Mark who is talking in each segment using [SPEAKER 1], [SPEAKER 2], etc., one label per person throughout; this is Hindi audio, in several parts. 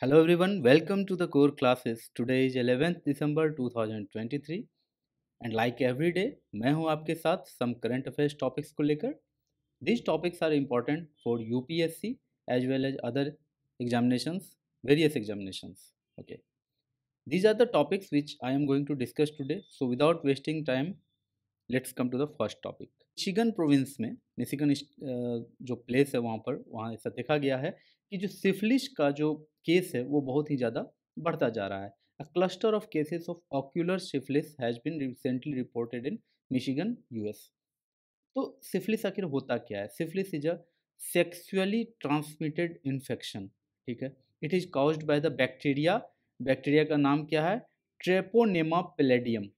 [SPEAKER 1] Hello everyone, welcome to the core classes. Today is 11th December 2023 and like every day मैं हूं आपके साथ some current affairs topics को लेकर. These topics are important for UPSC as well as other examinations, various examinations. Okay. These are the topics which I am going to discuss today. So without wasting time, let's come to the first topic. Michigan province में मिशिगन जो प्लेस है वहाँ ऐसा देखा गया है कि जो सिफिलिस का जो केस है वो बहुत ही ज़्यादा बढ़ता जा रहा है. A cluster of cases of ocular syphilis has been recently reported in Michigan US. तो सिफिलिस आखिर होता क्या है? Syphilis is a sexually transmitted infection. ठीक है. It is caused by the bacteria. Bacteria का नाम क्या है? Treponema pallidum.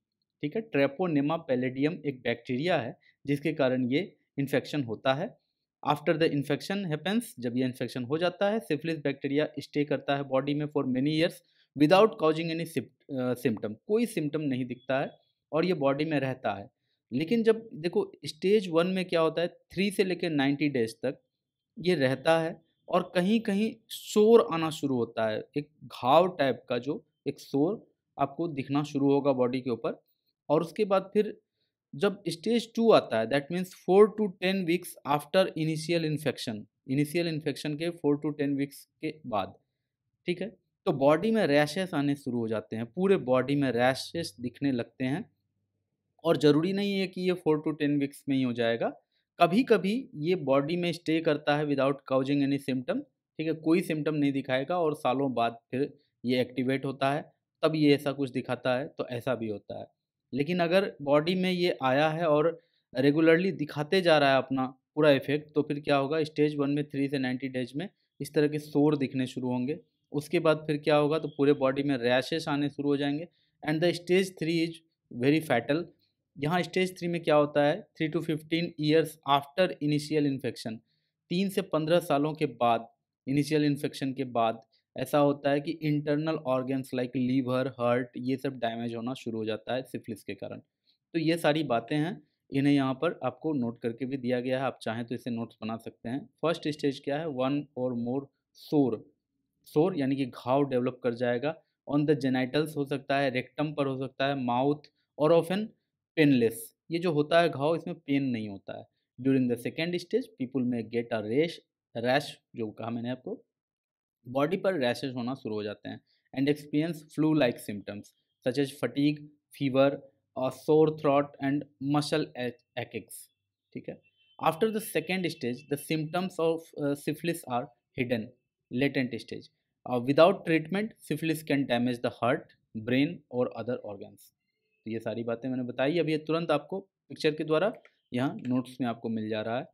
[SPEAKER 1] ठीक है. ट्रेपोनेमा पैलेडियम एक बैक्टीरिया है जिसके कारण ये इन्फेक्शन होता है. आफ्टर द इन्फेक्शन हैपेंस, जब ये इन्फेक्शन हो जाता है, सिफिलिस बैक्टीरिया स्टे करता है बॉडी में for many years without causing any symptom. कोई सिम्टम नहीं दिखता है और ये बॉडी में रहता है. लेकिन जब देखो स्टेज 1 में क्या होता है, 3 से लेकर 90 डेज तक ये रहता है और कहीं कहीं शोर आना शुरू होता है. एक घाव टाइप का जो एक शोर आपको दिखना शुरू होगा बॉडी के ऊपर. और उसके बाद फिर जब स्टेज 2 आता है, that means 4 to 10 weeks after initial infection. Initial infection के 4 टू 10 वीक्स के बाद, ठीक है, तो बॉडी में रैशेस आने शुरू हो जाते हैं. पूरे बॉडी में रैशेस दिखने लगते हैं और ज़रूरी नहीं है कि ये 4 टू 10 वीक्स में ही हो जाएगा. कभी कभी ये बॉडी में स्टे करता है विदाउट काउजिंग एनी सिम्टम. ठीक है, कोई सिम्टम नहीं दिखाएगा और सालों बाद फिर ये एक्टिवेट होता है, तब ये ऐसा कुछ दिखाता है. तो ऐसा भी होता है. लेकिन अगर बॉडी में ये आया है और रेगुलरली दिखाते जा रहा है अपना पूरा इफेक्ट, तो फिर क्या होगा, स्टेज 1 में 3 से 90 डेज में इस तरह के सौर दिखने शुरू होंगे. उसके बाद फिर क्या होगा, तो पूरे बॉडी में रैशेस आने शुरू हो जाएंगे. And the stage 3 is very fatal. यहाँ स्टेज 3 में क्या होता है, 3 to 15 years after initial infection, 3 से 15 सालों के बाद, इनिशियल इन्फेक्शन के बाद ऐसा होता है कि internal organs like liver, heart, ये सब डैमेज होना शुरू हो जाता है सिफिलिस के कारण. तो ये सारी बातें हैं, इन्हें यहाँ पर आपको नोट करके भी दिया गया है. आप चाहें तो इसे नोट्स बना सकते हैं. फर्स्ट स्टेज क्या है, 1 और मोर सोर. सोर यानी कि घाव डेवलप कर जाएगा. ऑन द जेनाइटल्स हो सकता है, रेक्टम पर हो सकता है, माउथ, और ऑफन पेनलेस. ये जो होता है घाव, इसमें पेन नहीं होता है. During the second stage people में गेट अ रैश, जो कहा मैंने आपको, बॉडी पर रैशेज होना शुरू हो जाते हैं. And experience flu like symptoms such as fatigue, fever, sore throat and muscle aches. ठीक है. After the second stage the symptoms of syphilis are hidden, latent stage. Without treatment syphilis can damage the heart, brain और अदर ऑर्गन्स. तो ये सारी बातें मैंने बताई. अब ये तुरंत आपको पिक्चर के द्वारा यहाँ नोट्स में आपको मिल जा रहा है.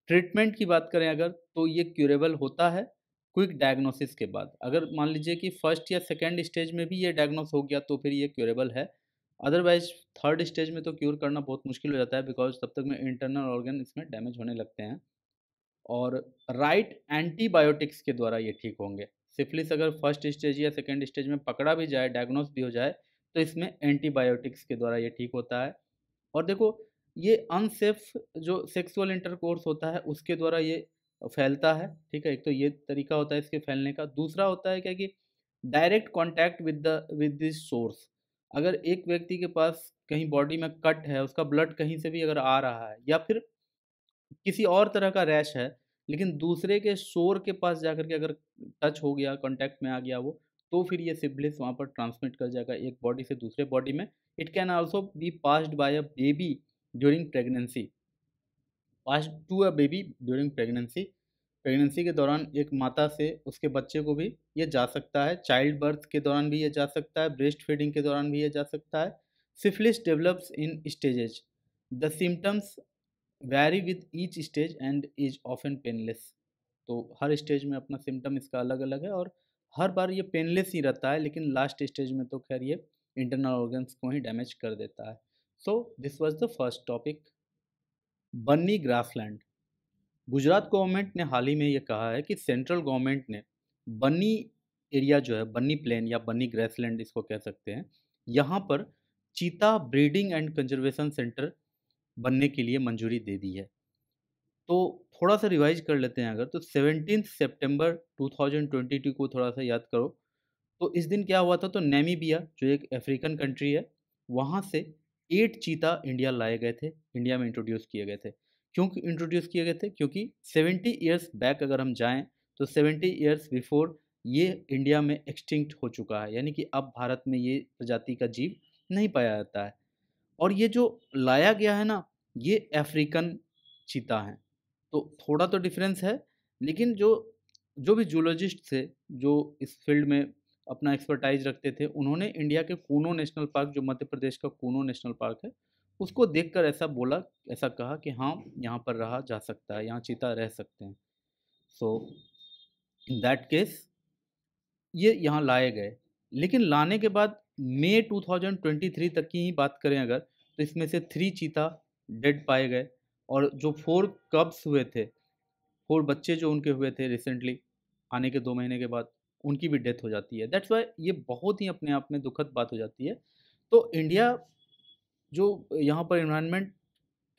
[SPEAKER 1] ट्रीटमेंट की बात करें अगर, तो ये क्यूरेबल होता है क्विक डायग्नोसिस के बाद. अगर मान लीजिए कि फर्स्ट या सेकेंड स्टेज में भी ये डायग्नोस हो गया तो फिर ये क्यूरेबल है. अदरवाइज थर्ड स्टेज में तो क्यूर करना बहुत मुश्किल हो जाता है, बिकॉज तब तक में इंटरनल ऑर्गन इसमें डैमेज होने लगते हैं. और राइट एंटीबायोटिक्स के द्वारा ये ठीक होंगे. सिफिलिस अगर फर्स्ट स्टेज या सेकेंड स्टेज में पकड़ा भी जाए, डायग्नोस भी हो जाए, तो इसमें एंटीबायोटिक्स के द्वारा ये ठीक होता है. और देखो, ये अनसेफ जो सेक्सुअल इंटरकोर्स होता है उसके द्वारा ये फैलता है. ठीक है, एक तो ये तरीका होता है इसके फैलने का. दूसरा होता है क्या कि direct contact with this source. अगर एक व्यक्ति के पास कहीं बॉडी में कट है, उसका ब्लड कहीं से भी अगर आ रहा है, या फिर किसी और तरह का रैश है, लेकिन दूसरे के शोर के पास जाकर के अगर टच हो गया, कांटेक्ट में आ गया वो, तो फिर ये सिफिलिस वहाँ पर ट्रांसमिट कर जाएगा एक बॉडी से दूसरे बॉडी में. It can also be passed by a baby during pregnancy. Passed to a baby during pregnancy. Pregnancy के दौरान एक माता से उसके बच्चे को भी ये जा सकता है. चाइल्ड बर्थ के दौरान भी ये जा सकता है. ब्रेस्ट फीडिंग के दौरान भी ये जा सकता है. Syphilis develops in stages. The symptoms vary with each stage and is often painless. तो हर स्टेज में अपना सिम्टम इसका अलग अलग है और हर बार ये पेनलेस ही रहता है, लेकिन लास्ट स्टेज में तो खैर ये इंटरनल ऑर्गन्स को ही डैमेज कर देता है. सो this was the first topic. Banni grassland. Gujarat government ने हाल ही में ये कहा है कि सेंट्रल गवर्नमेंट ने बन्नी एरिया जो है, बन्नी प्लेन या बन्नी ग्रासलैंड इसको कह सकते हैं, यहाँ पर चीता ब्रीडिंग एंड कंजर्वेशन सेंटर बनने के लिए मंजूरी दे दी है. तो थोड़ा सा रिवाइज कर लेते हैं अगर, तो 17 सितंबर 2022 को थोड़ा सा याद करो। तो इस दिन क्या हुआ था, तो नामीबिया जो एक अफ्रीकन कंट्री है, वहाँ से 8 चीता इंडिया लाए गए थे, इंडिया में इंट्रोड्यूस किए गए थे। क्यों इंट्रोड्यूस किए गए थे? क्योंकि 70 ईयर्स बैक अगर हम जाएं, तो 70 ईयर्स बिफोर ये इंडिया में एक्सटिंक्ट हो चुका है, यानी कि अब भारत में ये प्रजाति का जीव नहीं पाया जाता है। और ये जो लाया गया है ना, ये अफ्रीकन चीता हैं। तो थोड़ा तो डिफरेंस है, लेकिन जो जो भी जूलॉजिस्ट थे, जो इस फील्ड में अपना एक्सपर्टाइज रखते थे, उन्होंने इंडिया के कूनो नेशनल पार्क, जो मध्य प्रदेश का कूनो नेशनल पार्क है, उसको देखकर ऐसा बोला, ऐसा कहा कि हाँ, यहाँ पर रहा जा सकता है, यहाँ चीता रह सकते हैं। सो इन दैट केस ये यहाँ लाए गए। लेकिन लाने के बाद मई 2023 तक की ही बात करें अगर, तो इसमें से 3 चीता डेड पाए गए, और जो 4 कब्स हुए थे, 4 बच्चे जो उनके हुए थे रिसेंटली आने के 2 महीने के बाद, उनकी भी डेथ हो जाती है। दैट्स वाई ये बहुत ही अपने आप में दुखद बात हो जाती है। तो इंडिया, जो यहाँ पर इन्वायरमेंट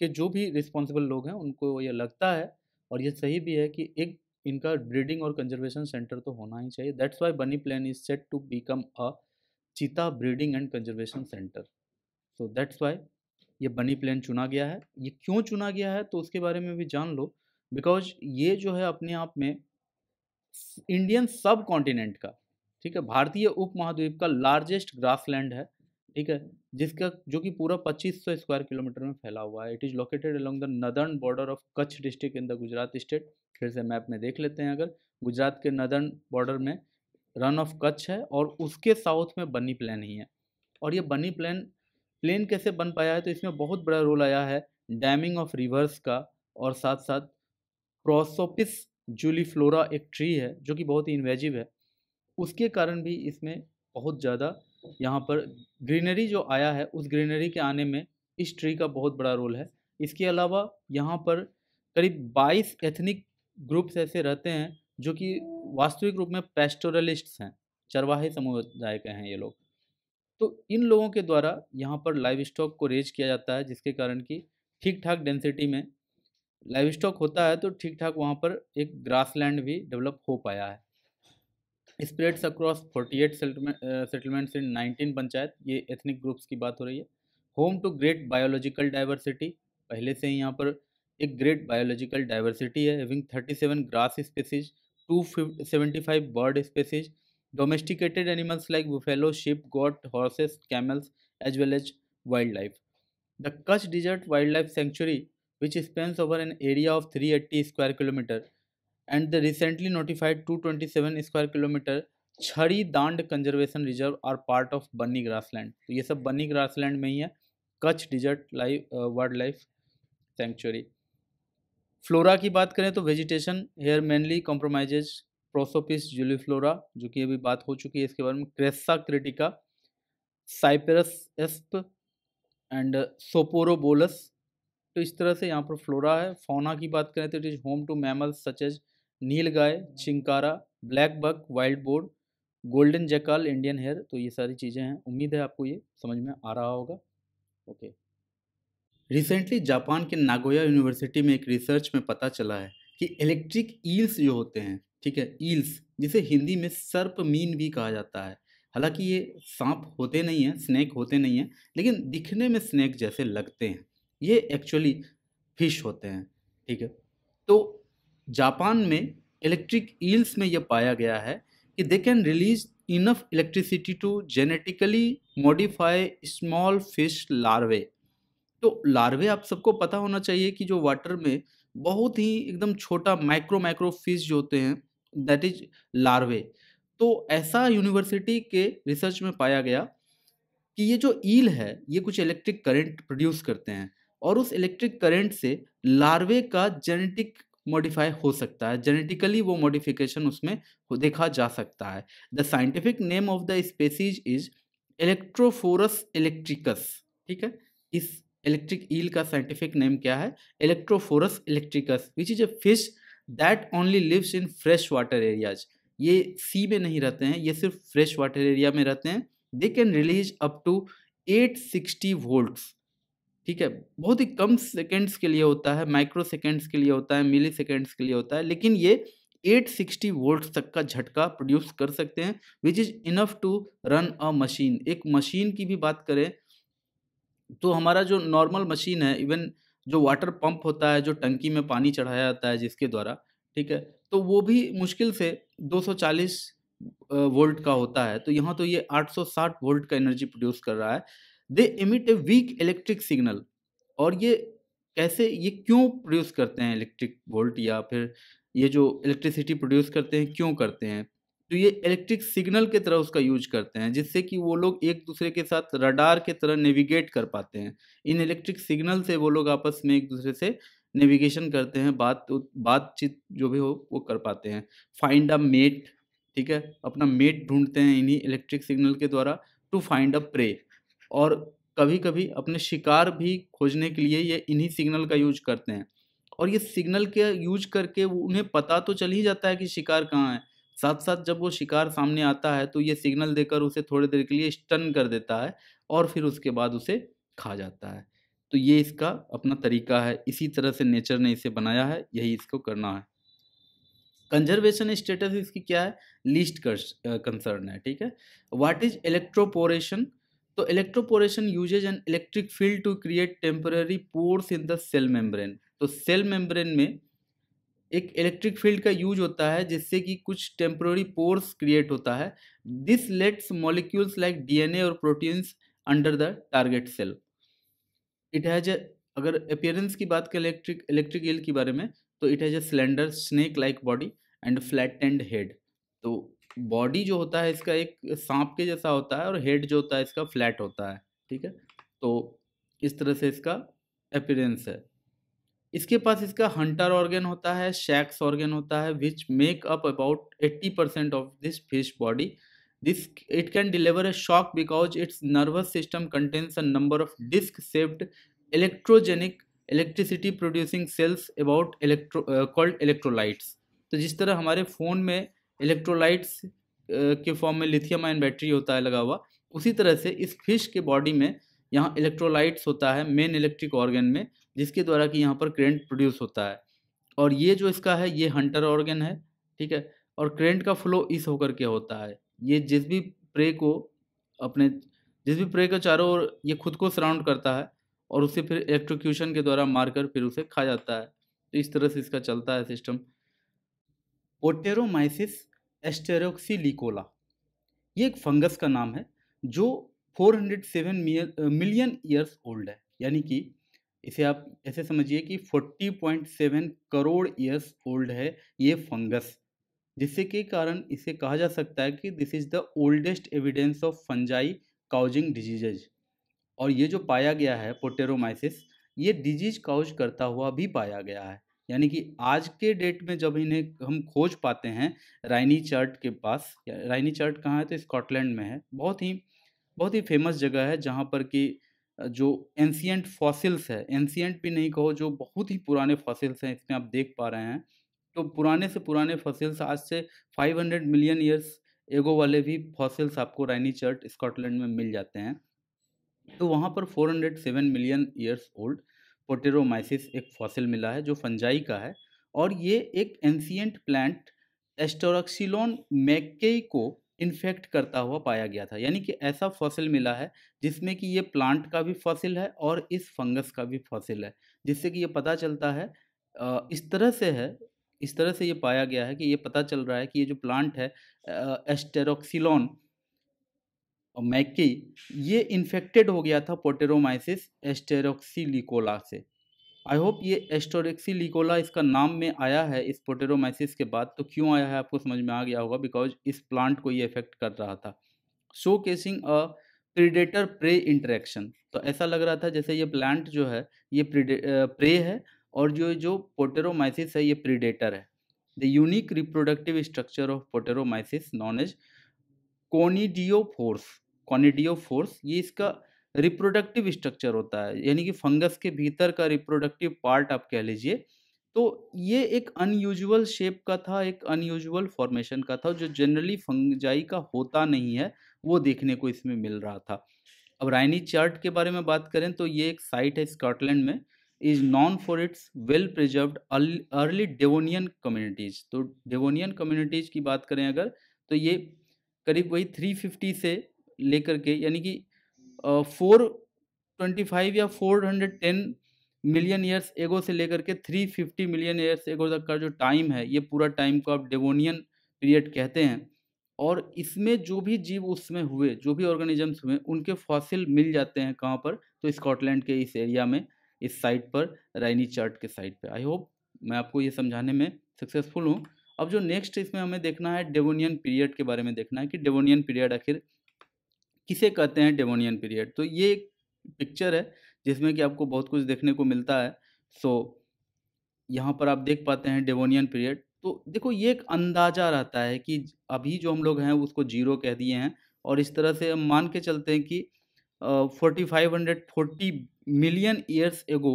[SPEAKER 1] के जो भी रिस्पॉन्सिबल लोग हैं, उनको ये लगता है, और ये सही भी है, कि एक इनका ब्रीडिंग और कंजर्वेशन सेंटर तो होना ही चाहिए। That's why Banni plan is set to become a cheetah breeding and conservation centre. So that's why ये बनी प्लान चुना गया है। ये क्यों चुना गया है, तो उसके बारे में भी जान लो। बिकॉज ये जो है अपने आप में इंडियन सब कॉन्टिनेंट का, ठीक है, भारतीय उपमहाद्वीप का लार्जेस्ट ग्रासलैंड है, ठीक है, जिसका जो कि पूरा 2500 स्क्वायर किलोमीटर में फैला हुआ है। It is located along the northern border of Kutch district in the Gujarat state. फिर से मैप में देख लेते हैं अगर, गुजरात के नदर्न बॉर्डर में रन ऑफ कच्छ है, और उसके साउथ में बनी प्लेन ही है। और ये बनी प्लेन प्लेन कैसे बन पाया है, तो इसमें बहुत बड़ा रोल आया है डैमिंग ऑफ रिवर्स का, और साथ साथ प्रोसोपिस जूलीफ्लोरा एक ट्री है जो कि बहुत ही इन्वेजिव है, उसके कारण भी इसमें बहुत ज़्यादा यहाँ पर ग्रीनरी जो आया है, उस ग्रीनरी के आने में इस ट्री का बहुत बड़ा रोल है। इसके अलावा यहाँ पर करीब 22 एथनिक ग्रुप्स ऐसे रहते हैं जो कि वास्तविक रूप में पेस्टोरलिस्ट्स हैं, चरवाहे समुदाय के हैं ये लोग। तो इन लोगों के द्वारा यहाँ पर लाइव स्टॉक को रेज किया जाता है, जिसके कारण कि ठीक ठाक डेंसिटी में लाइव स्टॉक होता है, तो ठीक ठाक वहाँ पर एक ग्रासलैंड भी डेवलप हो पाया है। Spreads across 48 settlements in 19 panchayat, ये एथनिक ग्रुप्स की बात हो रही है। Home to great biological diversity, पहले से ही यहाँ पर एक ग्रेट बायोलॉजिकल डाइवर्सिटी है, having 37 grass species, 275 bird species, domesticated animals like buffalo, sheep, goat, horses, camels, as well as wildlife. The Kutch Desert Wildlife Sanctuary, which spans over an area of 380 square kilometer, and the recently notified 227 square kilometer Chhari Dhand conservation reserve are part of Banni grassland. तो ये सब बन्नी ग्रासलैंड में ही है, Kutch desert wild life sanctuary. Flora की बात करें तो vegetation here mainly compromises prosopis juliflora, जो कि अभी बात हो चुकी है इसके बारे में, क्रेस्सा क्रिटिका, साइपेरस एस्प एंड सोपोरोबोलस। तो इस तरह से यहाँ पर फ्लोरा है। फौना की बात करें तो it is home to mammals such as nilgai, chinkara, blackbuck, wild boar, golden jackal, Indian hare. तो ये सारी चीज़ें हैं, उम्मीद है आपको ये समझ में आ रहा होगा। ओके। रिसेंटली जापान के नागोया यूनिवर्सिटी में एक रिसर्च में पता चला है कि इलेक्ट्रिक ईल्स जो होते हैं, ठीक है, ईल्स, जिसे हिंदी में सर्प मीन भी कहा जाता है, हालांकि ये सांप होते नहीं हैं, स्नेक होते नहीं हैं, लेकिन दिखने में स्नेक जैसे लगते हैं, ये एक्चुअली फिश होते हैं, ठीक है। तो जापान में इलेक्ट्रिक ईल्स में यह पाया गया है कि they can release enough electricity to genetically modify small fish larvae. तो लार्वे आप सबको पता होना चाहिए कि जो वाटर में बहुत ही एकदम छोटा माइक्रो माइक्रो फिश जो होते हैं, दैट इज लार्वे। तो ऐसा यूनिवर्सिटी के रिसर्च में पाया गया कि ये जो ईल है, ये कुछ इलेक्ट्रिक करंट प्रोड्यूस करते हैं, और उस इलेक्ट्रिक करंट से लार्वे का जेनेटिक मॉडिफाई हो सकता है, जेनेटिकली वो मॉडिफिकेशन उसमें देखा जा सकता है। The scientific name of the species is electrophorus electricus, ठीक है। इस इलेक्ट्रिक ईल का साइंटिफिक नेम क्या है? Electrophorus electricus, which is a fish that only lives in fresh water areas. ये सी में नहीं रहते हैं, ये सिर्फ फ्रेश वाटर एरिया में रहते हैं। They can release up to 860 volts ठीक है? बहुत ही कम सेकंड्स के लिए होता है, माइक्रो सेकंड्स के लिए होता है, मिली सेकंड्स के लिए होता है, लेकिन ये 860 वोल्ट्स तक का झटका प्रोड्यूस कर सकते हैं, which is enough to run a machine. एक मशीन की भी बात करें तो हमारा जो नॉर्मल मशीन है, इवन जो वाटर पंप होता है, जो टंकी में पानी चढ़ाया जाता है जिसके द्वारा, ठीक है? तो वो भी मुश्किल से 240 वोल्ट का होता है, तो यहाँ तो ये 860 वोल्ट का एनर्जी प्रोड्यूस कर रहा है। दे emit a weak electric signal. और ये क्यों प्रोड्यूस करते हैं इलेक्ट्रिक वोल्ट, या फिर ये जो इलेक्ट्रिसिटी प्रोड्यूस करते हैं, क्यों करते हैं? तो ये इलेक्ट्रिक सिग्नल की तरह उसका यूज करते हैं, जिससे कि वो लोग एक दूसरे के साथ रडार के तरह नेविगेट कर पाते हैं। इन इलेक्ट्रिक सिग्नल से वो लोग आपस में एक दूसरे से नेविगेशन करते हैं, बातचीत जो भी हो वो कर पाते हैं। फाइंड अ मेट, ठीक है, अपना मेट ढूंढते हैं इन्हीं इलेक्ट्रिक सिग्नल के द्वारा। टू फाइंड अ प्रे, और कभी कभी अपने शिकार भी खोजने के लिए ये इन्हीं सिग्नल का यूज करते हैं। और ये सिग्नल के यूज करके उन्हें पता तो चल ही जाता है कि शिकार कहाँ है। साथ साथ जब वो शिकार सामने आता है तो ये सिग्नल देकर उसे थोड़ी देर के लिए स्टन कर देता है, और फिर उसके बाद उसे खा जाता है। तो ये इसका अपना तरीका है, इसी तरह से नेचर ने इसे बनाया है, यही इसको करना है। कंजर्वेशन स्टेटस इसकी क्या है? लीस्ट कंसर्न है, ठीक है। What is electroporation? तो electroporation uses an electric field to create temporary pores in the cell membrane. तो सेल मेम्ब्रेन में एक इलेक्ट्रिक फील्ड का यूज होता है, जिससे कि कुछ टेम्पररी पोर्स क्रिएट होता है। This lets molecules like DNA और proteins under the target cell. It has a, अगर अपीयरेंस की बात करें इलेक्ट्रिक ईल के बारे में, तो it has A slender snake like body and flattened head. तो बॉडी जो होता है इसका एक सांप के जैसा होता है, और हेड जो होता है इसका फ्लैट होता है, ठीक है। तो इस तरह से इसका अपीयरेंस है। इसके पास इसका हंटर ऑर्गन होता है, शैक्स ऑर्गन होता है, which make up about 80% of this fish body. This it can deliver a shock because its nervous system contains a number of disc shaped electrogenic electricity producing cells about called electrolytes. तो जिस तरह हमारे फ़ोन में इलेक्ट्रोलाइट्स के फॉर्म में लिथियम आयन बैटरी होता है लगा हुआ, उसी तरह से इस फिश के बॉडी में यहाँ इलेक्ट्रोलाइट्स होता है मेन इलेक्ट्रिक ऑर्गन में, जिसके द्वारा कि यहाँ पर करंट प्रोड्यूस होता है। और ये जो इसका है ये हंटर ऑर्गन है, ठीक है। और करंट का फ्लो इस होकर के होता है, ये प्रे को अपने जिस भी प्रे के चारों ओर ये खुद को सराउंड करता है, और उसे फिर इलेक्ट्रोक्यूशन के द्वारा मारकर फिर उसे खा जाता है। तो इस तरह से इसका चलता है सिस्टम। पोटेरोमाइसिस एस्टेरोक्सिलिकोला, ये एक फंगस का नाम है जो 407 मिलियन ईयर्स ओल्ड है। यानी कि इसे आप ऐसे समझिए कि 40.7 करोड़ ईयर्स ओल्ड है ये फंगस, जिससे के कारण इसे कहा जा सकता है कि this is the oldest evidence of fungi causing diseases. और ये जो पाया गया है पोटेरोमाइसिस, ये डिजीज काउज करता हुआ भी पाया गया है। यानी कि आज के डेट में जब इन्हें हम खोज पाते हैं राइनी चर्च के पास, राइनी चर्च कहाँ है? तो स्कॉटलैंड में है। बहुत ही फेमस जगह है जहाँ पर कि जो एंशियंट फॉसिल्स है, एंशियंट भी नहीं कहो, जो बहुत ही पुराने फॉसिल्स हैं इसमें आप देख पा रहे हैं। तो पुराने से पुराने फॉसिल्स, आज से 500 मिलियन ईयर्स एगो वाले भी फॉसिल्स आपको राइनी चर्च स्कॉटलैंड में मिल जाते हैं। तो वहाँ पर 407 मिलियन ईयर्स ओल्ड पोटेरोमाइसिस एक फॉसिल मिला है जो फंजाई का है। और ये एक एंशियंट प्लांट एस्टोरक्सिलोन मैक्केई को इन्फेक्ट करता हुआ पाया गया था। यानी कि ऐसा फॉसिल मिला है जिसमें कि ये प्लांट का भी फॉसिल है और इस फंगस का भी फॉसिल है, जिससे कि ये पता चलता है इस तरह से ये पाया गया है कि ये पता चल रहा है कि ये जो प्लांट है एस्टेरोक्सिलोन और मैक्की, ये इन्फेक्टेड हो गया था पोटेरोमाइसिस एस्टेरोक्सिलिकोला से। आई होप ये एस्टेरोक्सिलिकोला इसका नाम में आया है इस पोटेरोमाइसिस के बाद। तो क्यों आया है आपको समझ में आ गया होगा, बिकॉज इस प्लांट को ये इफेक्ट कर रहा था। शो केसिंग अ प्रीडेटर प्रे इंटरेक्शन। तो ऐसा लग रहा था जैसे ये प्लांट जो है ये प्रे है, और जो जो पोटेरोमाइसिस है ये प्रीडेटर है। The unique reproductive structure of poteromyces known as conidiophores. Conidiophores ये इसका रिप्रोडक्टिव स्ट्रक्चर होता है, यानी कि फंगस के भीतर का रिप्रोडक्टिव पार्ट आप कह लीजिए। तो ये एक अनयूजुअल शेप का था, एक अनयूजुअल फॉर्मेशन का था, जो जनरली फंजाई का होता नहीं है, वो देखने को इसमें मिल रहा था। अब राइनी चार्ट के बारे में बात करें तो ये एक साइट है स्कॉटलैंड में, is non for its well preserved early Devonian communities. तो डेवोनियन कम्युनिटीज की बात करें अगर, तो ये करीब वही 350 से लेकर के, यानी कि 425 या 410 मिलियन ईयर्स एगो से लेकर के 350 मिलियन ईयर्स एगो तक का जो टाइम है, ये पूरा टाइम को आप डेवोनियन पीरियड कहते हैं। और इसमें जो भी जीव उसमें हुए, जो भी ऑर्गेनिजम्स हुए, उनके फॉसिल मिल जाते हैं कहाँ पर, तो स्कॉटलैंड के इस एरिया में, इस साइट पर, राइनी चार्ट के साइट पे। आई होप मैं आपको ये समझाने में सक्सेसफुल हूँ। अब जो नेक्स्ट इसमें हमें देखना है, डेवोनियन पीरियड के बारे में देखना है कि डेवोनियन पीरियड आखिर किसे कहते हैं, डेवोनियन पीरियड। तो ये एक पिक्चर है जिसमें कि आपको बहुत कुछ देखने को मिलता है। सो यहाँ पर आप देख पाते हैं डेवोनियन पीरियड। तो देखो ये एक अंदाजा रहता है कि अभी जो हम लोग हैं उसको जीरो कह दिए हैं, और इस तरह से हम मान के चलते हैं कि 4540 million years ago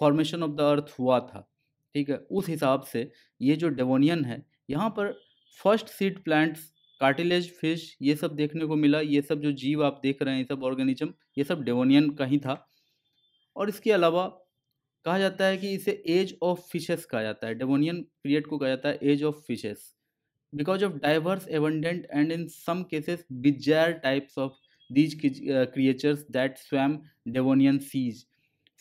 [SPEAKER 1] formation of the earth हुआ था। ठीक है, उस हिसाब से ये जो डेवोनियन है, यहाँ पर first seed plants, cartilage fish, ये सब देखने को मिला। ये सब जो जीव आप देख रहे हैं, ये सब ऑर्गेनिज्म, ये सब डेवोनियन का ही था। और इसके अलावा कहा जाता है कि इसे एज ऑफ फिशेस कहा जाता है, डेवोनियन पीरियड को कहा जाता है age of fishes, because of diverse, abundant, and in some cases bizarre types of these creatures that swam Devonian seas,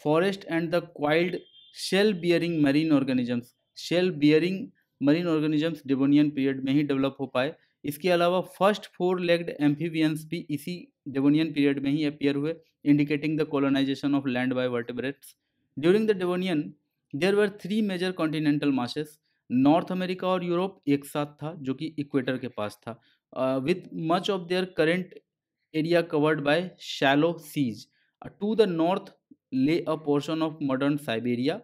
[SPEAKER 1] forest and the coiled shell-bearing marine organisms, shell-bearing marine organisms Devonian period में ही डेवलप हो पाए। इसके अलावा फर्स्ट फोर लेग्ड एम्फीबियंस भी इसी डेवोनियन पीरियड में ही अपीयर हुए, indicating the colonisation of land by vertebrates. During the Devonian there were three major continental masses. North America और यूरोप एक साथ था, जो कि इक्वेटर के पास था, with much of their current area covered by shallow seas. To the north lay a portion of modern Siberia.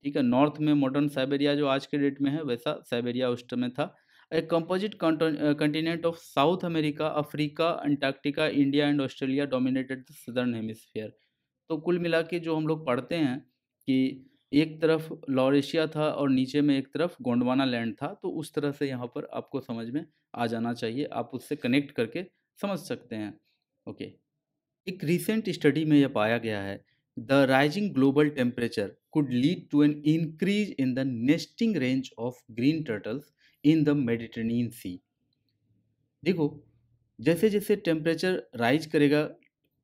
[SPEAKER 1] ठीक है, नॉर्थ में मॉडर्न साइबेरिया जो आज के डेट में है, वैसा साइबेरिया उस समय था। A composite continent of south America, Africa, Antarctica, India and Australia dominated the southern hemisphere. तो कुल मिला के जो हम लोग पढ़ते हैं कि एक तरफ लॉरेशिया था और नीचे में एक तरफ गोंडवाना लैंड था, तो उस तरह से यहाँ पर आपको समझ में आ जाना चाहिए, आप उससे कनेक्ट करके समझ सकते हैं। ओके, एक रिसेंट स्टडी में यह पाया गया है, the rising global temperature could lead to an increase in the nesting range of green turtles in the Mediterranean sea. देखो, जैसे जैसे टेम्परेचर राइज करेगा,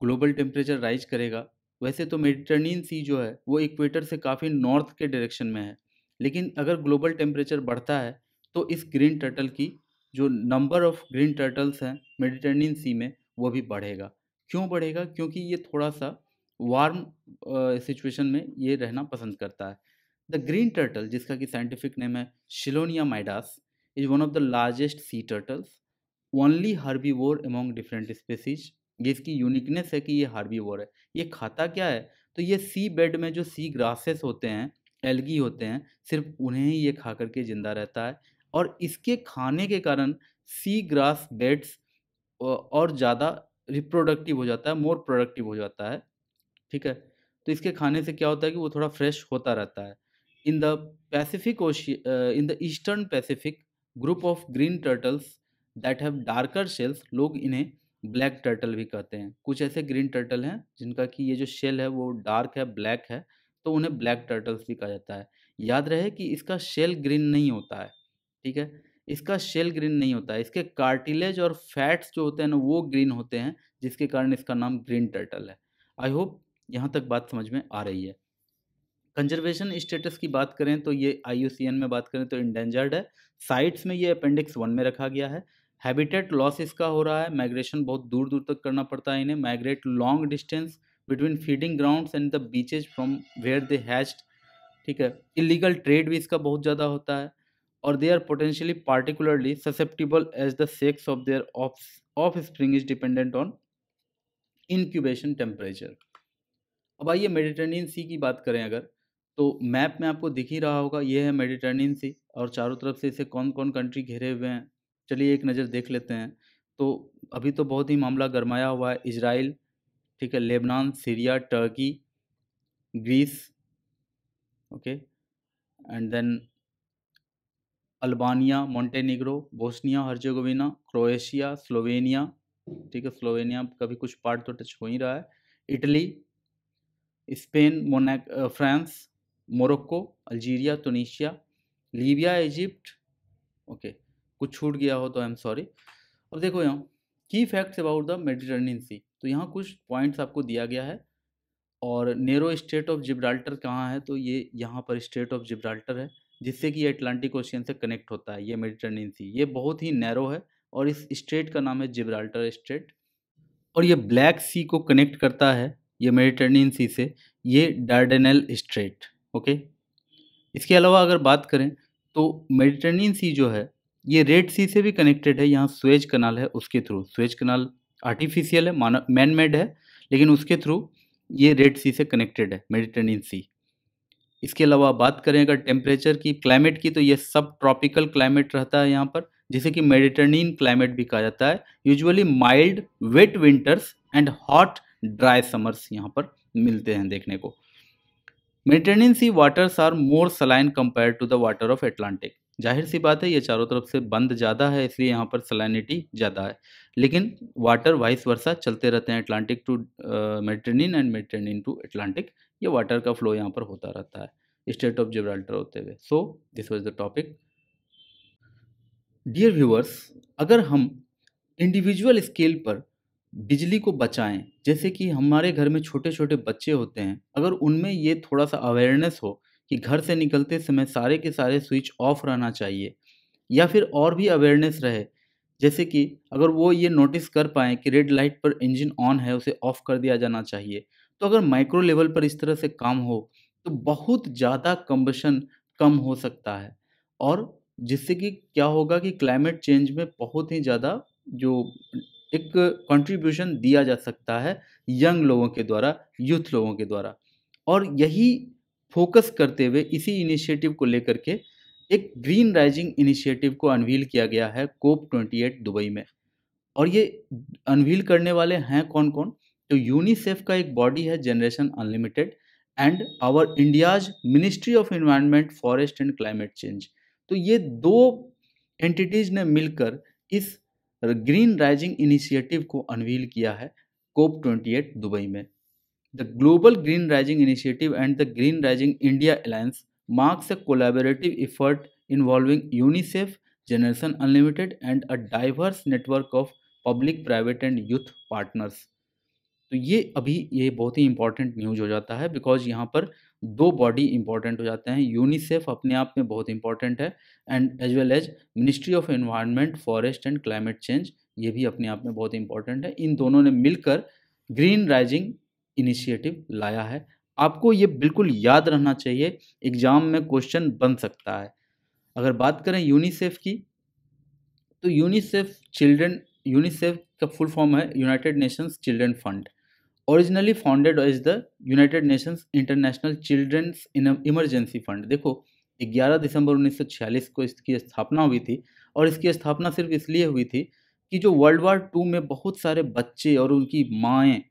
[SPEAKER 1] ग्लोबल टेम्परेचर राइज करेगा, वैसे तो मेडिटरेनियन सी जो है वो इक्वेटर से काफ़ी नॉर्थ के डायरेक्शन में है। लेकिन अगर ग्लोबल टेम्परेचर बढ़ता है तो इस ग्रीन टर्टल की जो नंबर ऑफ ग्रीन टर्टल्स हैं मेडिटरेनियन सी में, वो भी बढ़ेगा। क्यों बढ़ेगा? क्योंकि ये थोड़ा सा वार्म सिचुएशन में ये रहना पसंद करता है। द ग्रीन टर्टल, जिसका कि साइंटिफिक नेम है chelonia mydas, is one of the largest sea turtles, only herbivore among different species. ये इसकी यूनिकनेस है कि ये हार्बीवोर है। ये खाता क्या है? तो ये सी बेड में जो सी ग्रासेस होते हैं, एल्गी होते हैं, सिर्फ उन्हें ही ये खा करके ज़िंदा रहता है। और इसके खाने के कारण सी ग्रास बेड्स और ज़्यादा रिप्रोडक्टिव हो जाता है, मोर प्रोडक्टिव हो जाता है। ठीक है, तो इसके खाने से क्या होता है कि वो थोड़ा फ्रेश होता रहता है। In the Pacific ocean, in the eastern Pacific, group of green turtles that have darker shells, लोग इन्हें ब्लैक टर्टल भी कहते हैं। कुछ ऐसे ग्रीन टर्टल हैं जिनका कि ये जो शेल है वो डार्क है, ब्लैक है, तो उन्हें ब्लैक टर्टल्स भी कहा जाता है। याद रहे कि इसका शेल ग्रीन नहीं होता है। ठीक है, इसका शेल ग्रीन नहीं होता है, इसके कार्टिलेज और फैट्स जो होते हैं ना, वो ग्रीन होते हैं, जिसके कारण इसका नाम ग्रीन टर्टल है। आई होप यहाँ तक बात समझ में आ रही है। कंजर्वेशन स्टेटस की बात करें तो ये IUCN में बात करें तो इंडेंजर्ड है। साइट्स में ये अपेंडिक्स 1 में रखा गया है। हैबिटेट लॉस इसका हो रहा है, माइग्रेशन बहुत दूर दूर तक करना पड़ता है इन्हें, migrate long distance between feeding grounds and the beaches from where they hatched. ठीक है, इलीगल ट्रेड भी इसका बहुत ज़्यादा होता है। और they are potentially particularly susceptible as the sex of their offspring is dependent on incubation temperature. अब आइए मेडिटेरेनियन सी की बात करें अगर, तो मैप में आपको दिख ही रहा होगा, ये है मेडिटेरेनियन सी, और चारों तरफ से इसे कौन कौन कंट्री घेरे हुए हैं, चलिए एक नज़र देख लेते हैं। तो अभी तो बहुत ही मामला गरमाया हुआ है। इजराइल, ठीक है, Lebanon, Syria, Turkey, Greece, okay, and then Albania, Montenegro, Bosnia Herzegovina, Croatia, Slovenia, ठीक है, स्लोवेनिया का भी कुछ पार्ट तो टच हो ही रहा है। Italy, Spain, France, Morocco, Algeria, Tunisia, Libya, Egypt. Okay, कुछ छूट गया हो तो आई एम सॉरी। अब देखो यहाँ की फैक्ट्स अबाउट द मेडिटरेनियन सी, तो यहाँ कुछ पॉइंट्स आपको दिया गया है। और नेरो स्टेट ऑफ जिब्राल्टर कहाँ है, तो ये यहाँ पर स्टेट ऑफ जिब्राल्टर है, जिससे कि ये अटलांटिक ओशियन से कनेक्ट होता है। ये मेडिटरेनियन सी ये बहुत ही नैरो है, और इस स्टेट का नाम है जिब्राल्टर स्टेट। और ये ब्लैक सी को कनेक्ट करता है ये मेडिटरेनियन सी से, ये डार्डेनेल स्ट्रेट। ओके, इसके अलावा अगर बात करें तो मेडिटरेनियन सी जो है ये रेड सी से भी कनेक्टेड है। यहाँ स्वेज कनाल है, उसके थ्रू, स्वेज कनाल आर्टिफिशियल है, मानव मैन मेड है, लेकिन उसके थ्रू ये रेड सी से कनेक्टेड है मेडिटरेनियन सी। इसके अलावा बात करें अगर टेम्परेचर की, क्लाइमेट की, तो ये सब ट्रॉपिकल क्लाइमेट रहता है यहाँ पर, जिसे कि मेडिटरेनियन क्लाइमेट भी कहा जाता है। Usually mild wet winters and hot dry summers यहाँ पर मिलते हैं देखने को। Mediterranean sea waters are more saline compare to the water of Atlantic. जाहिर सी बात है ये चारों तरफ से बंद ज़्यादा है, इसलिए यहाँ पर सलाइनिटी ज़्यादा है, लेकिन वाटर वाइस वर्सा चलते रहते हैं, Atlantic to Mediterranean and Mediterranean to Atlantic. ये वाटर का फ्लो यहाँ पर होता रहता है स्टेट ऑफ जिब्राल्टर होते हुए। So this was the topic. Dear viewers, अगर हम इंडिविजुअल स्केल पर बिजली को बचाएं, जैसे कि हमारे घर में छोटे छोटे बच्चे होते हैं, अगर उनमें ये थोड़ा सा अवेयरनेस हो कि घर से निकलते समय सारे के सारे स्विच ऑफ रहना चाहिए, या फिर और भी अवेयरनेस रहे, जैसे कि अगर वो ये नोटिस कर पाएँ कि रेड लाइट पर इंजन ऑन है, उसे ऑफ कर दिया जाना चाहिए। तो अगर माइक्रो लेवल पर इस तरह से काम हो, तो बहुत ज़्यादा कंबशन कम हो सकता है, और जिससे कि क्या होगा कि क्लाइमेट चेंज में बहुत ही ज़्यादा जो एक कंट्रीब्यूशन दिया जा सकता है यंग लोगों के द्वारा, यूथ लोगों के द्वारा। और यही फोकस करते हुए इसी इनिशिएटिव को लेकर के एक ग्रीन राइजिंग इनिशिएटिव को अनवील किया गया है कोप 28 दुबई में। और ये अनवील करने वाले हैं कौन कौन, तो यूनिसेफ का एक बॉडी है generation unlimited, and our India's ministry of environment, forest and climate change. तो ये दो एंटिटीज ने मिलकर इस ग्रीन राइजिंग इनिशिएटिव को अनवील किया है कोप 28 दुबई में। The Global Green Rising Initiative and the Green Rising India Alliance marks a collaborative effort involving UNICEF, Generation Unlimited, and a diverse network of public, private, and youth partners. तो ये बहुत ही इंपॉर्टेंट न्यूज हो जाता है, बिकॉज यहाँ पर दो बॉडी इंपॉर्टेंट हो जाते हैं। यूनिसेफ अपने आप में बहुत इंपॉर्टेंट है, and as well as ministry of environment, forest and climate change, ये भी अपने आप में बहुत इंपॉर्टेंट है। इन दोनों ने मिलकर ग्रीन राइजिंग इनिशिएटिव लाया है। आपको ये बिल्कुल याद रहना चाहिए, एग्जाम में क्वेश्चन बन सकता है। अगर बात करें यूनिसेफ की, तो यूनिसेफ का फुल फॉर्म है United Nations children fund. Originally founded as the United Nations international children's emergency fund. देखो 11 दिसंबर 1946 को इसकी स्थापना हुई थी, और इसकी स्थापना सिर्फ इसलिए हुई थी कि जो वर्ल्ड वार 2 में बहुत सारे बच्चे और उनकी माएँ,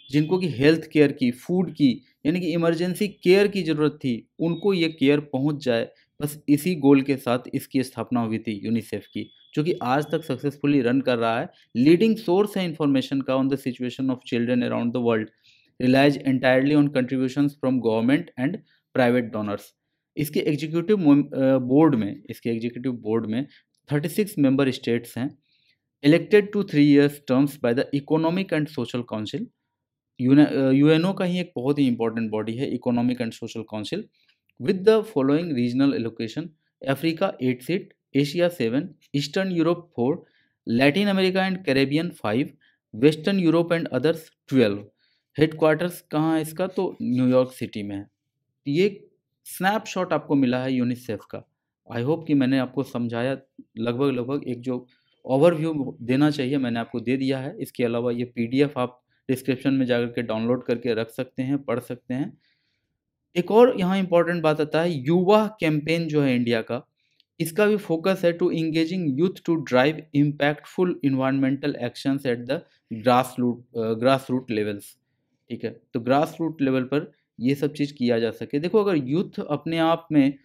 [SPEAKER 1] जिनको कि हेल्थ केयर की, फूड की, यानी कि इमरजेंसी केयर की ज़रूरत थी, उनको ये केयर पहुंच जाए, बस इसी गोल के साथ इसकी स्थापना हुई थी यूनिसेफ की, जो कि आज तक सक्सेसफुली रन कर रहा है। लीडिंग सोर्स है इन्फॉर्मेशन का on the situation of children around the world, relies entirely on contributions from government and private donors. इसके एग्जीक्यूटिव बोर्ड में 36 मेंबर स्टेट्स हैं, elected to 3 years terms by the economic and social council. UNO का ही एक बहुत ही इंपॉर्टेंट बॉडी है economic and social council, with the following regional allocation: Africa 8 seat, Asia 7, Eastern Europe 4, Latin America and Caribbean 5, western Europe and others 12। Headquarters कहाँ है इसका, तो न्यूयॉर्क सिटी में है। ये स्नैपशॉट आपको मिला है यूनिसेफ का। आई होप कि मैंने आपको समझाया, लगभग एक जो ओवरव्यू देना चाहिए मैंने आपको दे दिया है। इसके अलावा ये पीडीएफ आप डिस्क्रिप्शन में जाकर के डाउनलोड करके रख सकते हैं, पढ़ सकते हैं। एक और यहाँ इंपॉर्टेंट बात आता है, युवा कैंपेन जो है इंडिया का, इसका भी फोकस है to engaging youth to drive impactful environmental actions at the grass root levels. ठीक है, तो ग्रास रूट लेवल पर ये सब चीज़ किया जा सके। देखो अगर यूथ अपने आप में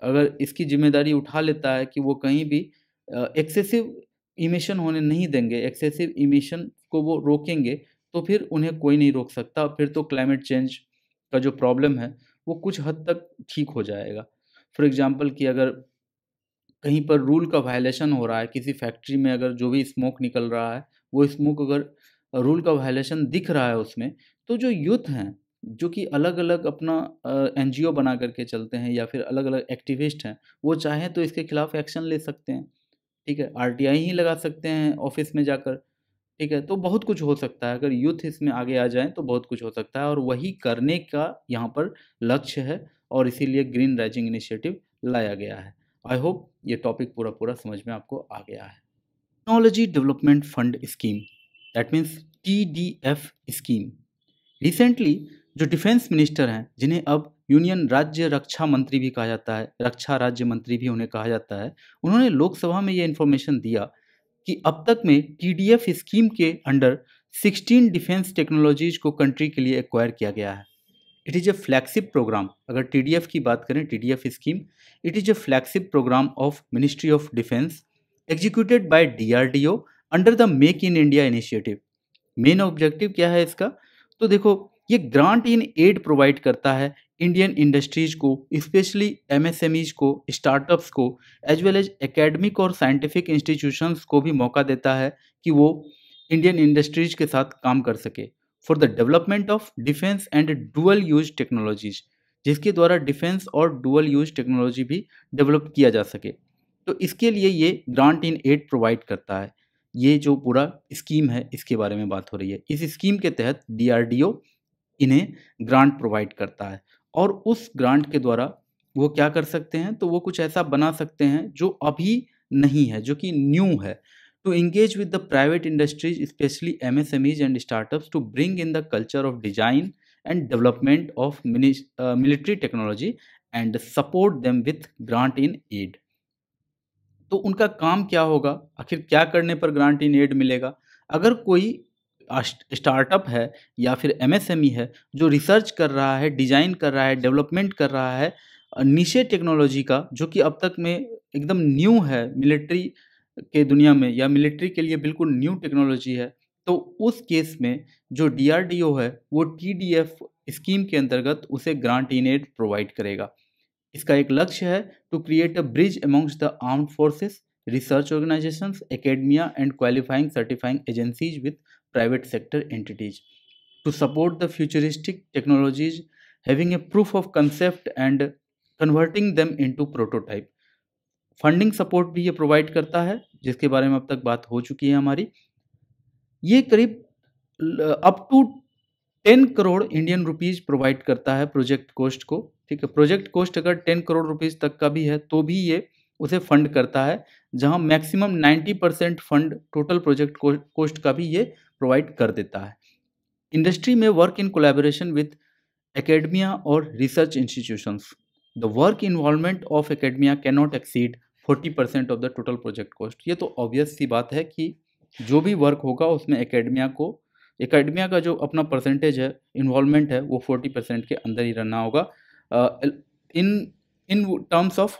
[SPEAKER 1] अगर इसकी जिम्मेदारी उठा लेता है कि वो कहीं भी एक्सेसिव इमिशन होने नहीं देंगे, एक्सेसिव इमिशन को वो रोकेंगे, तो फिर उन्हें कोई नहीं रोक सकता। फिर तो क्लाइमेट चेंज का जो प्रॉब्लम है वो कुछ हद तक ठीक हो जाएगा। फॉर एग्ज़ाम्पल कि अगर कहीं पर रूल का वायलेशन हो रहा है, किसी फैक्ट्री में अगर जो भी स्मोक निकल रहा है, वो स्मोक अगर रूल का वायलेशन दिख रहा है उसमें, तो जो यूथ हैं, जो कि अलग-अलग अपना एनजीओ बना कर के चलते हैं या फिर अलग-अलग एक्टिविस्ट हैं, वो चाहें तो इसके खिलाफ एक्शन ले सकते हैं, ठीक है? आरटीआई ही लगा सकते हैं ऑफ़िस में जाकर, ठीक है? तो बहुत कुछ हो सकता है, अगर यूथ इसमें आगे आ जाएँ तो बहुत कुछ हो सकता है और वही करने का यहाँ पर लक्ष्य है और इसीलिए ग्रीन राइजिंग इनिशिएटिव लाया गया है। आई होप ये टॉपिक पूरा-पूरा समझ में आपको आ गया है। Technology development fund scheme, that means TDF scheme. Recently जो डिफेंस मिनिस्टर हैं, जिन्हें अब यूनियन राज्य रक्षा मंत्री भी कहा जाता है, रक्षा राज्य मंत्री भी उन्हें कहा जाता है, उन्होंने लोकसभा में ये इन्फॉर्मेशन दिया कि अब तक में टीडीएफ स्कीम के अंडर 16 डिफेंस टेक्नोलॉजीज को कंट्री के लिए एक्वायर किया गया है। It is a flagship programme. अगर टीडीएफ की बात करें, TDF scheme, it is a flagship programme of ministry of defence executed by DRDO under the make in India initiative. Main objective क्या है इसका? तो देखो, ये ग्रांट इन एड प्रोवाइड करता है इंडियन इंडस्ट्रीज को, स्पेशली एमएसएमईज को, स्टार्टअप्स को, एज वेल एज एकेडमिक और साइंटिफिक इंस्टीट्यूशंस को भी मौका देता है कि वो इंडियन इंडस्ट्रीज के साथ काम कर सके for the development of defence and dual use technologies, जिसके द्वारा डिफेंस और डुअल यूज टेक्नोलॉजी भी डेवलप किया जा सके। तो इसके लिए ये ग्रांट इन एड प्रोवाइड करता है। ये जो पूरा स्कीम है इसके बारे में बात हो रही है। इस स्कीम के तहत डीआरडीओ इन्हें ग्रांट प्रोवाइड करता है और उस ग्रांट के द्वारा वो क्या कर सकते हैं, तो वो कुछ ऐसा बना सकते हैं जो अभी नहीं है, जो कि न्यू है। To engage with the private industries, specially MSMEs and startups, to bring in the culture of design and development of military technology and support them with grant in aid. तो उनका काम क्या होगा? आखिर क्या करने पर ग्रांट इन एड मिलेगा? अगर कोई स्टार्टअप है या फिर एमएसएमई है जो रिसर्च कर रहा है, डिज़ाइन कर रहा है, डेवलपमेंट कर रहा है निशे टेक्नोलॉजी का, जो कि अब तक में एकदम न्यू है मिलिट्री के दुनिया में या मिलिट्री के लिए बिल्कुल न्यू टेक्नोलॉजी है, तो उस केस में जो डीआरडीओ है वो टीडीएफ स्कीम के अंतर्गत उसे ग्रांट इन एड प्रोवाइड करेगा। इसका एक लक्ष्य है to create a bridge amongst the armed forces, research organisations, academia and qualifying certifying agencies with private sector entities to support the futuristic technologies having a proof of concept and converting them into prototype. Funding support भी ये प्रोवाइड करता है, जिसके बारे में अब तक बात हो चुकी है हमारी। ये करीब up to 10 crore Indian rupees provide करता है प्रोजेक्ट कोस्ट को, ठीक है? प्रोजेक्ट कोस्ट अगर 10 करोड़ रुपीज़ तक का भी है, तो भी ये उसे फंड करता है, जहाँ maximum 90% fund total project cost का भी ये प्रोवाइड कर देता है। इंडस्ट्री में work in collaboration with academia or research institutions. The work involvement of academia cannot exceed 40% of the total project cost. ये तो ऑब्वियस सी बात है कि जो भी वर्क होगा उसमें एकेडमिया का जो अपना परसेंटेज है, इन्वॉल्वमेंट है, वो 40% के अंदर ही रहना होगा in in terms of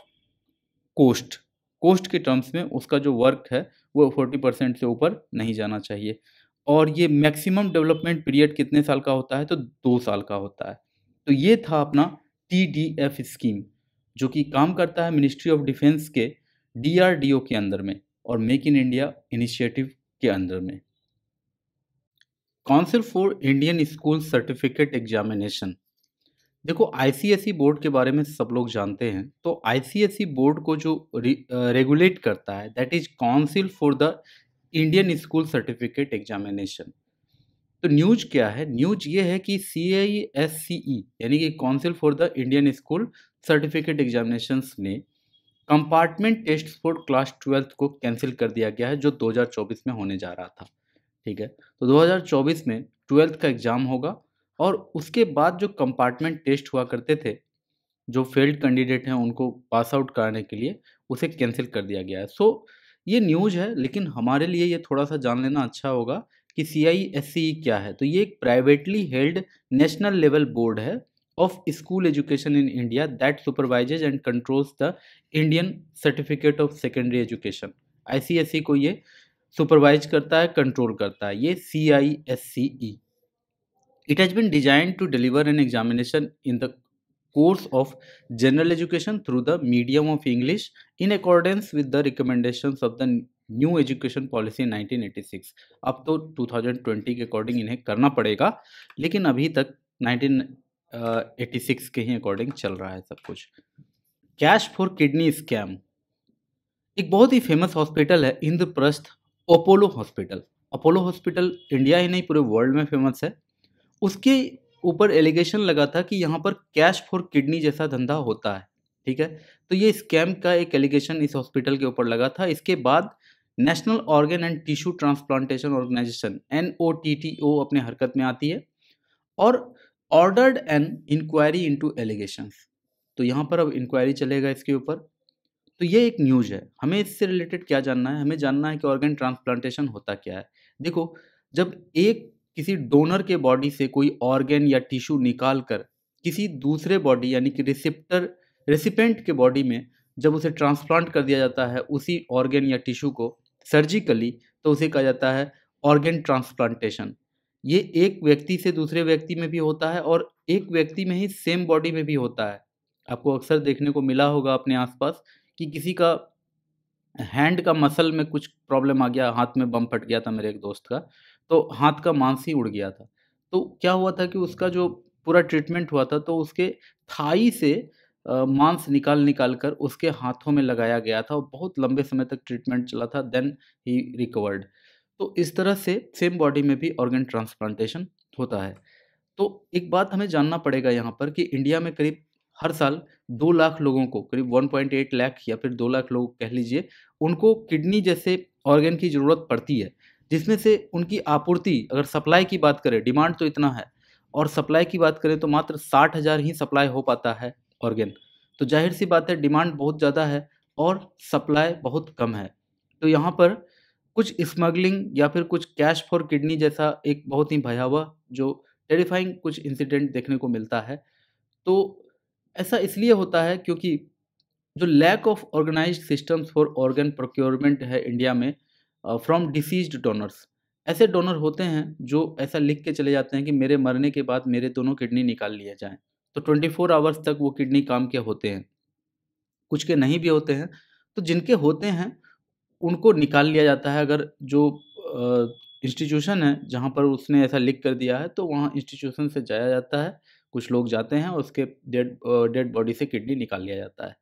[SPEAKER 1] cost. Cost के टर्म्स में उसका जो वर्क है वो 40% से ऊपर नहीं जाना चाहिए। और ये मैक्सिमम डेवलपमेंट पीरियड कितने साल का होता है? तो 2 साल का होता है। तो ये था अपना टीडीएफ स्कीम, जो कि काम करता है मिनिस्ट्री ऑफ डिफेंस के डीआरडीओ के अंदर में और मेक इन इंडिया इनिशिएटिव के अंदर में। Council for Indian school certificate examination. देखो, आईसीएसई बोर्ड के बारे में सब लोग जानते हैं। तो आईसीएसई बोर्ड को जो रेगुलेट करता है, that is council for the Indian school certificate examination. तो न्यूज क्या है? न्यूज ये है कि CISCE यानी कि council for the Indian school certificate examinations ने compartment test for class 12th को कैंसिल कर दिया गया है, जो 2024 में होने जा रहा था, ठीक है? तो 2024 में 12th का एग्ज़ाम होगा और उसके बाद जो कंपार्टमेंट टेस्ट हुआ करते थे, जो फेल्ड कैंडिडेट हैं उनको पास आउट कराने के लिए, उसे कैंसिल कर दिया गया है। सो ये न्यूज़ है, लेकिन हमारे लिए ये थोड़ा-सा जान लेना अच्छा होगा कि CISCE क्या है। तो ये एक privately held national level board है of school education in India that supervises and controls the Indian certificate of secondary education. ICSE को ये सुपरवाइज करता है, कंट्रोल करता है, ये CISCE। It has been designed to deliver an examination in the course of general education through the medium of English in accordance with the recommendations of the new education policy 1986। अब तो 2020 के अकॉर्डिंग इन्हें करना पड़ेगा, लेकिन अभी तक 1986 के ही अकॉर्डिंग चल रहा है सब कुछ। कैश फॉर किडनी स्कैम, एक बहुत ही फेमस हॉस्पिटल है Indraprastha Apollo hospital. Apollo hospital India ही नहीं पूरे वर्ल्ड में फेमस है। उसके ऊपर एलिगेशन लगा था कि यहाँ पर कैश फॉर किडनी जैसा धंधा होता है, ठीक है। तो ये स्कैम का एक एलिगेशन इस हॉस्पिटल के ऊपर लगा था। इसके बाद national organ and tissue transplantation organisation NOTTO अपने हरकत में आती है और ordered an inquiry into allegations. तो यहाँ पर अब इंक्वायरी चलेगा इसके ऊपर। तो ये एक न्यूज़ है। हमें इससे रिलेटेड क्या जानना है? हमें जानना है कि ऑर्गन ट्रांसप्लांटेशन होता क्या है। देखो, जब एक किसी डोनर के बॉडी से कोई ऑर्गन या टिश्यू निकाल कर किसी दूसरे बॉडी यानी कि रेसिपेंट के बॉडी में जब उसे ट्रांसप्लांट कर दिया जाता है उसी ऑर्गन या टिश्यू को सर्जिकली, तो उसे कहा जाता है ऑर्गन ट्रांसप्लांटेशन। ये एक व्यक्ति से दूसरे व्यक्ति में भी होता है और एक व्यक्ति में ही सेम बॉडी में भी होता है। आपको अक्सर देखने को मिला होगा अपने आसपास कि किसी का हैंड का मसल में कुछ प्रॉब्लम आ गया, हाथ में बम फट गया था मेरे एक दोस्त का, तो हाथ का मांस ही उड़ गया था। तो क्या हुआ था कि उसका जो पूरा ट्रीटमेंट हुआ था तो उसके थाई से मांस निकाल कर उसके हाथों में लगाया गया था और बहुत लंबे समय तक ट्रीटमेंट चला था, देन ही रिकवर्ड। तो इस तरह से सेम बॉडी में भी ऑर्गन ट्रांसप्लांटेशन होता है। तो एक बात हमें जानना पड़ेगा यहाँ पर कि इंडिया में करीब हर साल 2 लाख लोगों को, करीब 1.8 लाख या फिर 2 लाख लोग कह लीजिए, उनको किडनी जैसे ऑर्गन की ज़रूरत पड़ती है, जिसमें से उनकी आपूर्ति, अगर सप्लाई की बात करें, डिमांड तो इतना है और सप्लाई की बात करें तो मात्र 60,000 ही सप्लाई हो पाता है ऑर्गन। तो जाहिर सी बात है डिमांड बहुत ज़्यादा है और सप्लाई बहुत कम है। तो यहाँ पर कुछ स्मगलिंग या फिर कुछ कैश फॉर किडनी जैसा एक बहुत ही भयावह जो टेरिफाइंग कुछ इंसिडेंट देखने को मिलता है। तो ऐसा इसलिए होता है क्योंकि जो lack of organised systems for organ procurement है इंडिया में फ्रॉम डिसीज्ड डोनर्स। ऐसे डोनर होते हैं जो ऐसा लिख के चले जाते हैं कि मेरे मरने के बाद मेरे दोनों किडनी निकाल लिए जाएं, तो 24 आवर्स तक वो किडनी काम के होते हैं, कुछ के नहीं भी होते हैं। तो जिनके होते हैं उनको निकाल लिया जाता है। अगर जो इंस्टीट्यूशन है जहाँ पर उसने ऐसा लिख कर दिया है तो वहाँ इंस्टीट्यूशन से जाया जाता है, कुछ लोग जाते हैं और उसके डेड बॉडी से किडनी निकाल लिया जाता है।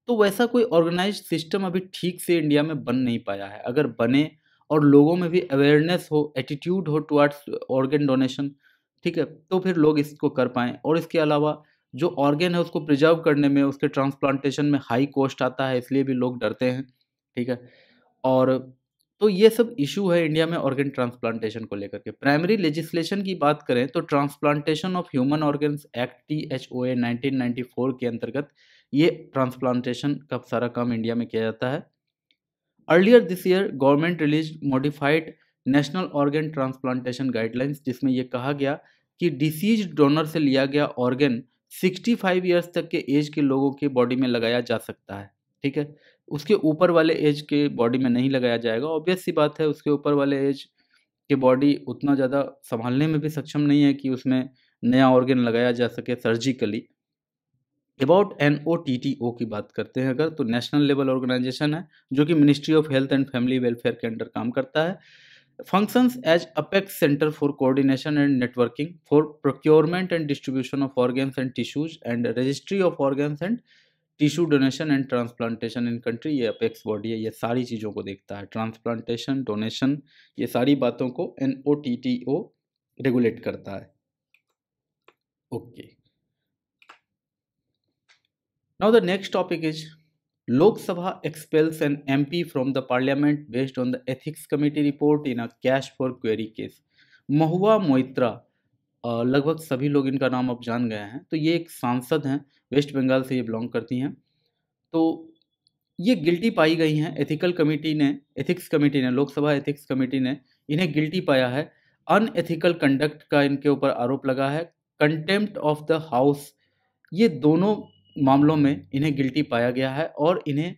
[SPEAKER 1] तो वैसा कोई ऑर्गेनाइज्ड सिस्टम अभी ठीक से इंडिया में बन नहीं पाया है। अगर बने और लोगों में भी अवेयरनेस हो, एटीट्यूड हो टुवर्ड्स ऑर्गन डोनेशन, ठीक है, तो फिर लोग इसको कर पाएँ। और इसके अलावा जो ऑर्गन है उसको प्रिजर्व करने में, उसके ट्रांसप्लांटेशन में हाई कॉस्ट आता है, इसलिए भी लोग डरते हैं, ठीक है। और तो ये सब इशू है इंडिया में ऑर्गन ट्रांसप्लांटेशन को लेकर के। प्राइमरी लेजिस्लेशन की बात करें तो transplantation of human organs act THOA 1994 के अंतर्गत ये ट्रांसप्लांटेशन का सारा काम इंडिया में किया जाता है। Earlier this year government release modified national organ transplantation guidelines, जिसमें यह कहा गया कि डिसीज्ड डोनर से लिया गया ऑर्गन 65 ईयर्स तक के एज के लोगों के बॉडी में लगाया जा सकता है, ठीक है। उसके ऊपर वाले एज के बॉडी में नहीं लगाया जाएगा। ऑब्वियस सी बात है, उसके ऊपर वाले एज के बॉडी उतना ज़्यादा संभालने में भी सक्षम नहीं है कि उसमें नया ऑर्गन लगाया जा सके सर्जिकली। अबाउट NOTTO की बात करते हैं अगर, तो नेशनल लेवल ऑर्गेनाइजेशन है जो कि ministry of health and family welfare के अंडर काम करता है। Functions as apex centre for coordination and networking for procurement and distribution of organs and tissues and registry of organs and tissue donation and transplantation in country. ये अपेक्स बॉडी है, ये सारी चीज़ों को देखता है, ट्रांसप्लांटेशन, डोनेशन, ये सारी बातों को NOTTO रेगुलेट करता है। Okay, now the next topic is Lok Sabha expels an MP from the parliament based on the ethics committee report in a cash for query case। Mahua Moitra, लगभग सभी लोग इनका नाम अब जान गए हैं। तो ये एक सांसद हैं, वेस्ट बंगाल से ये बिलोंग करती हैं। तो ये गिल्टी पाई गई हैं। एथिक्स कमेटी ने, लोकसभा एथिक्स कमेटी ने इन्हें गिल्टी पाया है। अनएथिकल कंडक्ट का इनके ऊपर आरोप लगा है, कंटेम्प्ट ऑफ द हाउस, ये दोनों मामलों में इन्हें गिल्टी पाया गया है और इन्हें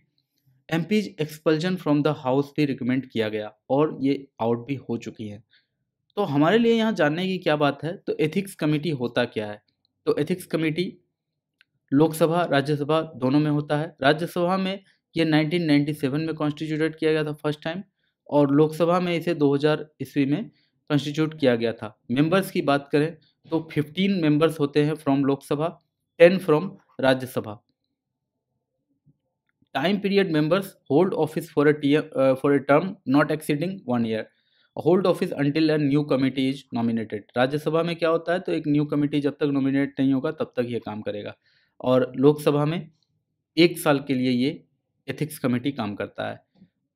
[SPEAKER 1] MPs expulsion from the house भी रिकमेंड किया गया और ये आउट भी हो चुकी हैं। तो हमारे लिए यहाँ जानने की क्या बात है, तो एथिक्स कमेटी होता क्या है। तो एथिक्स कमेटी लोकसभा राज्यसभा दोनों में होता है। राज्यसभा में ये 1997 में कॉन्स्टिट्यूटेड किया गया था फर्स्ट टाइम, और लोकसभा में इसे 2000 ईस्वी में कॉन्स्टिट्यूट किया गया था। मेंबर्स की बात करें तो 15 मेंबर्स होते हैं from Lok Sabha, 10 from Rajya Sabha. Time period members hold office for a term not exceeding 1 year, hold office until a new committee is nominated. Rajya Sabha में क्या होता है, तो एक न्यू कमिटी जब तक नॉमिनेट नहीं होगा तब तक ये काम करेगा, और लोकसभा में 1 साल के लिए ये एथिक्स कमेटी काम करता है।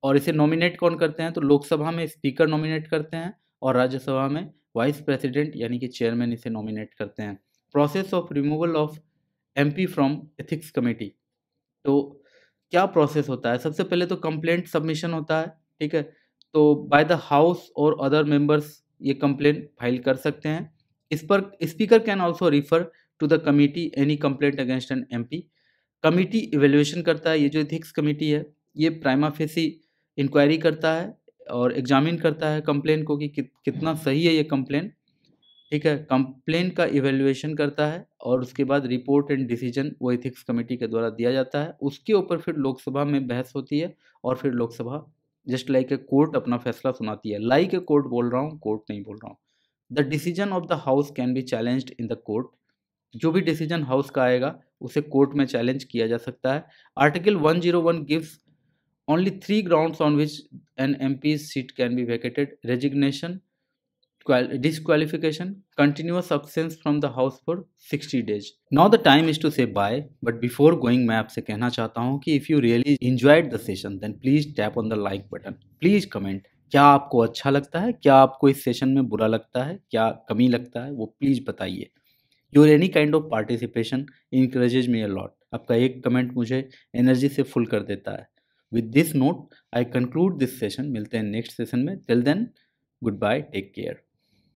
[SPEAKER 1] और इसे नॉमिनेट कौन करते हैं, तो लोकसभा में स्पीकर नॉमिनेट करते हैं और राज्यसभा में वाइस प्रेसिडेंट यानी कि चेयरमैन इसे नॉमिनेट करते हैं। Process of removal of MP from ethics committee, तो क्या प्रोसेस होता है। सबसे पहले तो कंप्लेंट सबमिशन होता है, ठीक है। तो बाय द हाउस और अदर मेंबर्स ये कंप्लेंट फाइल कर सकते हैं। इस पर speaker can also refer to the committee any complaint against an MP. Committee evaluation करता है, ये जो एथिक्स कमिटी है ये प्राइमा फेसी इंक्वायरी करता है और एग्जामिन करता है कंप्लेन को कि कितना सही है ये कंप्लेन, ठीक है। कंप्लेन का इवेल्युएशन करता है और उसके बाद रिपोर्ट एंड डिसीजन वो एथिक्स कमेटी के द्वारा दिया जाता है। उसके ऊपर फिर लोकसभा में बहस होती है और फिर Lok Sabha just like a court अपना फैसला सुनाती है। लाइक ए कोर्ट बोल रहा हूँ, कोर्ट नहीं बोल रहा हूँ। The decision of the house can be challenged in the court, जो भी डिसीजन हाउस का आएगा उसे कोर्ट में चैलेंज किया जा सकता है। Article 101 gives only 3 grounds on which an MP's seat can be vacated: resignation, disqualification, continuous absence from the house for 60 days. Now the time is to say bye, but before going मैं आपसे कहना चाहता हूँ कि if you really enjoyed the session then please tap on the like button. Please comment, क्या आपको अच्छा लगता है, क्या आपको इस सेशन में बुरा लगता है, क्या कमी लगता है, वो प्लीज़ बताइए। Your any kind of participation encourages me a lot. आपका एक कमेंट मुझे एनर्जी से फुल कर देता है। With this note I conclude this session. मिलते हैं नेक्स्ट सेशन में। Till then goodbye, take care.